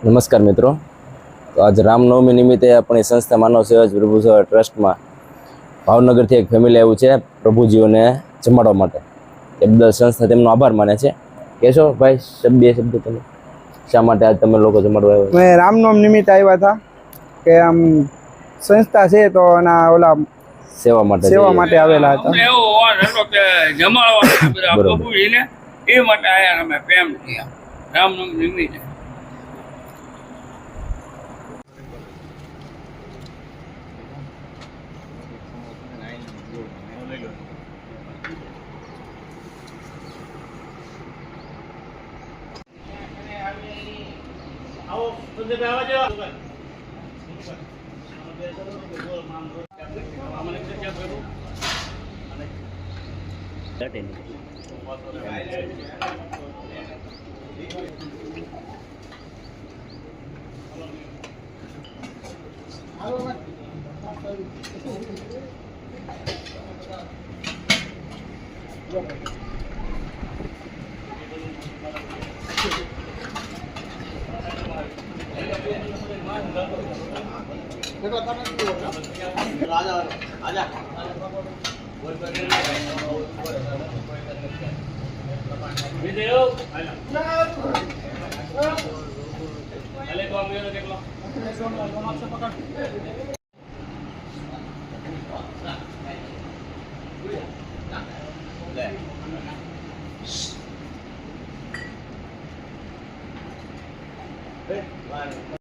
નમસ્કાર મિત્રો, તો આજ રામનવમી નિમિત્તે આપણી સંસ્થા માનવ સેવા પ્રભુ સેવા ટ્રસ્ટમાં ભાવનગરથી એક ફેમિલી આવ્યું છે પ્રભુજીઓને જમાડવા માટે. એ બદલ સંસ્થા તેમનો આભાર માને છે. કહેશો ભાઈ બે શબ્દ તમે, શા માટે આજ તમે લોકો જમાડવા આવ્યા? મેં રામનવમી નિમિત્તે આવ્યા હતા કે આમ સંસ્થા છે તો એના ઓલા સેવા માટે આવેલા હતા. એવો વાત હતો કે જમાડવા પ્રભુજીને એ માટે આયા અમે પ્રેમ થયા રામનવમી નિમિત્તે.